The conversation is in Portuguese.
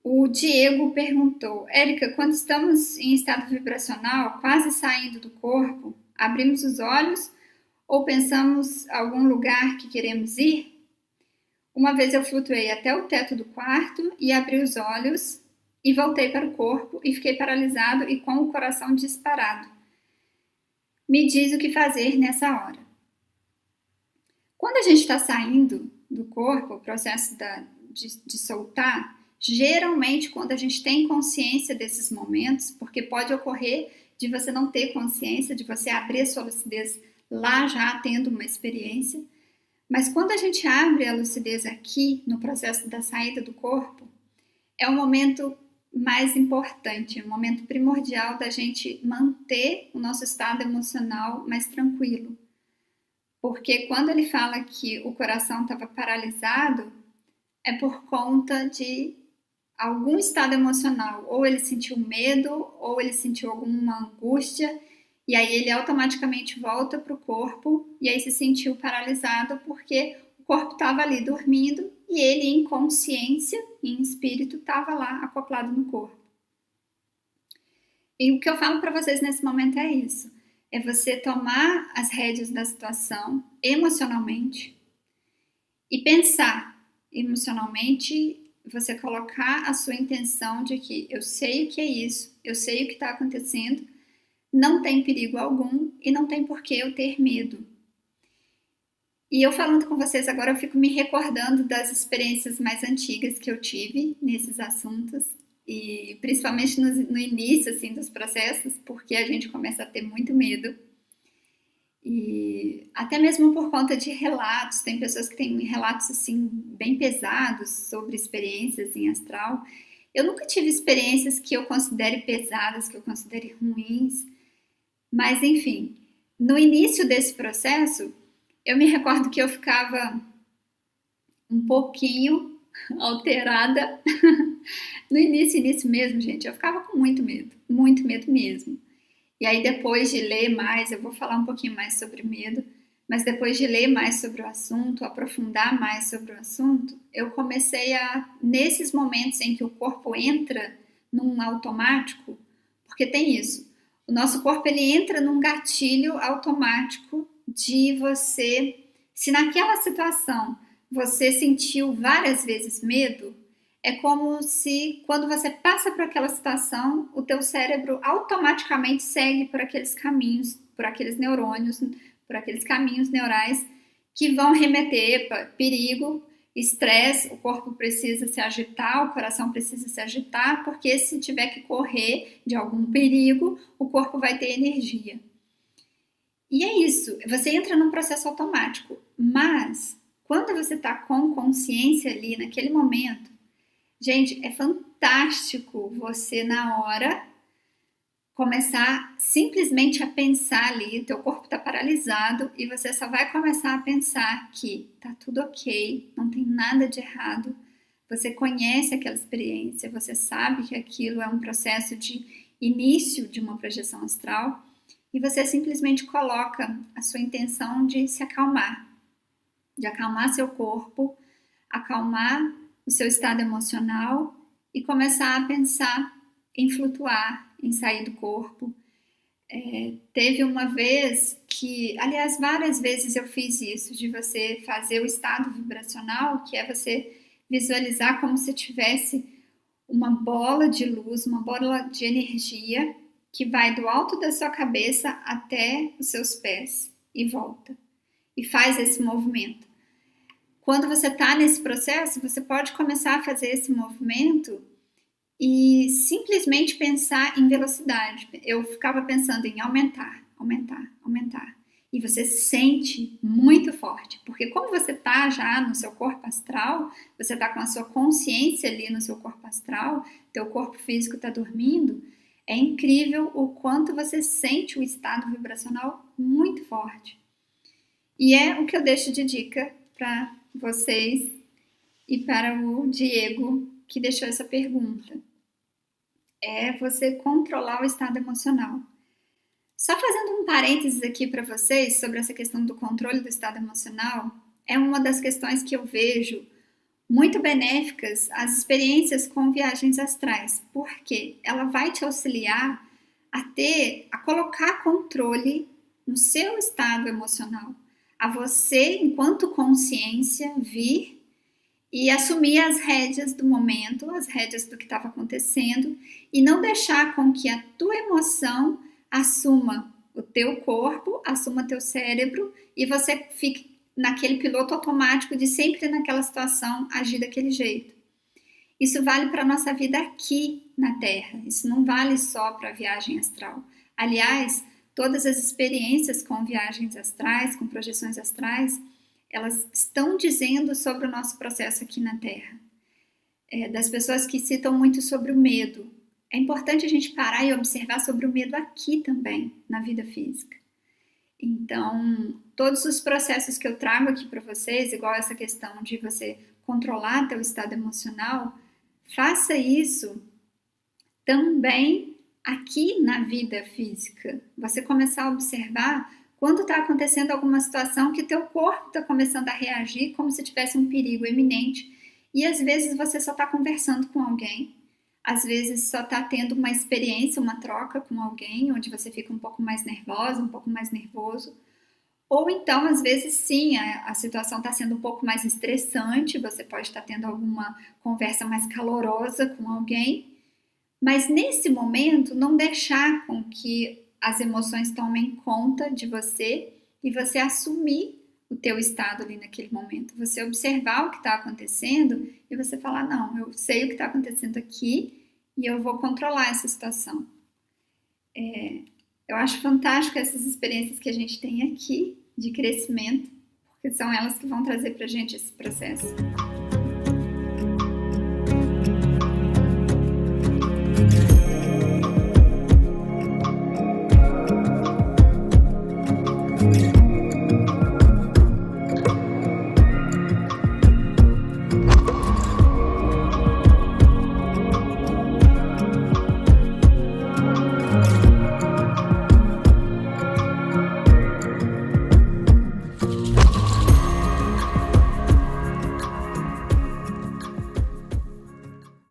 O Diego perguntou: Érica, quando estamos em estado vibracional, quase saindo do corpo, abrimos os olhos ou pensamos algum lugar que queremos ir? Uma vez eu flutuei até o teto do quarto e abri os olhos e voltei para o corpo e fiquei paralisado e com o coração disparado. Me diz o que fazer nessa hora. Quando a gente está saindo do corpo, o processo de soltar, geralmente quando a gente tem consciência desses momentos, porque pode ocorrer de você não ter consciência, de você abrir a sua lucidez lá já tendo uma experiência, mas quando a gente abre a lucidez aqui, no processo da saída do corpo, é o momento mais importante, o momento primordial da gente manter o nosso estado emocional mais tranquilo. Porque quando ele fala que o coração estava paralisado, é por conta de algum estado emocional. Ou ele sentiu medo, ou ele sentiu alguma angústia, e aí ele automaticamente volta para o corpo, e aí se sentiu paralisado porque o corpo estava ali dormindo, e ele em consciência, em espírito, estava lá acoplado no corpo. E o que eu falo para vocês nesse momento é isso. É você tomar as rédeas da situação emocionalmente e pensar emocionalmente, você colocar a sua intenção de que eu sei o que é isso, eu sei o que está acontecendo, não tem perigo algum e não tem por que eu ter medo. E eu falando com vocês agora, eu fico me recordando das experiências mais antigas que eu tive nesses assuntos, e principalmente no início assim, dos processos, porque a gente começa a ter muito medo. E até mesmo por conta de relatos, tem pessoas que têm relatos assim bem pesados sobre experiências em astral. Eu nunca tive experiências que eu considere pesadas, que eu considere ruins, mas enfim, no início desse processo, eu me recordo que eu ficava um pouquinho alterada. No início mesmo, gente, eu ficava com muito medo mesmo. E aí depois de ler mais, eu vou falar um pouquinho mais sobre medo, mas depois de ler mais sobre o assunto, aprofundar mais sobre o assunto, eu comecei a, nesses momentos em que o corpo entra num automático, porque tem isso, o nosso corpo ele entra num gatilho automático de você, se naquela situação você sentiu várias vezes medo, é como se, quando você passa por aquela situação, o teu cérebro automaticamente segue por aqueles caminhos, por aqueles neurônios, por aqueles caminhos neurais que vão remeter para perigo, estresse, o corpo precisa se agitar, o coração precisa se agitar, porque se tiver que correr de algum perigo, o corpo vai ter energia. E é isso, você entra num processo automático, mas quando você está com consciência ali naquele momento, gente, é fantástico você na hora começar simplesmente a pensar ali, teu corpo está paralisado e você só vai começar a pensar que tá tudo ok, não tem nada de errado, você conhece aquela experiência, você sabe que aquilo é um processo de início de uma projeção astral e você simplesmente coloca a sua intenção de se acalmar, de acalmar seu corpo, acalmar o seu estado emocional e começar a pensar em flutuar, em sair do corpo. Teve uma vez que, aliás, várias vezes eu fiz isso, de você fazer o estado vibracional, que é você visualizar como se tivesse uma bola de luz, uma bola de energia que vai do alto da sua cabeça até os seus pés e volta. E faz esse movimento. Quando você está nesse processo, você pode começar a fazer esse movimento e simplesmente pensar em velocidade. Eu ficava pensando em aumentar, aumentar, aumentar. E você sente muito forte, porque como você está já no seu corpo astral, você está com a sua consciência ali no seu corpo astral, teu corpo físico está dormindo, é incrível o quanto você sente o estado vibracional muito forte. E é o que eu deixo de dica para vocês e para o Diego, que deixou essa pergunta. É você controlar o estado emocional. Só fazendo um parênteses aqui para vocês sobre essa questão do controle do estado emocional, é uma das questões que eu vejo muito benéficas as experiências com viagens astrais, porque ela vai te auxiliar a colocar controle no seu estado emocional, a você, enquanto consciência, vir e assumir as rédeas do momento, as rédeas do que estava acontecendo, e não deixar com que a tua emoção assuma o teu corpo, assuma teu cérebro, e você fique naquele piloto automático de sempre naquela situação agir daquele jeito. Isso vale para a nossa vida aqui na Terra, isso não vale só para a viagem astral. Aliás, todas as experiências com viagens astrais, com projeções astrais, elas estão dizendo sobre o nosso processo aqui na Terra. Das pessoas que citam muito sobre o medo. É importante a gente parar e observar sobre o medo aqui também, na vida física. Então, todos os processos que eu trago aqui para vocês, igual essa questão de você controlar teu estado emocional, faça isso também aqui na vida física. Você começar a observar quando está acontecendo alguma situação que teu corpo está começando a reagir como se tivesse um perigo iminente. E às vezes você só está conversando com alguém, às vezes só está tendo uma experiência, uma troca com alguém, onde você fica um pouco mais nervosa, um pouco mais nervoso. Ou então, às vezes, sim, a situação está sendo um pouco mais estressante, você pode estar tendo alguma conversa mais calorosa com alguém, mas nesse momento, não deixar com que as emoções tomem conta de você e você assumir o teu estado ali naquele momento. Você observar o que está acontecendo e você falar, não, eu sei o que está acontecendo aqui e eu vou controlar essa situação. Eu acho fantástico essas experiências que a gente tem aqui de crescimento, porque são elas que vão trazer pra gente esse processo.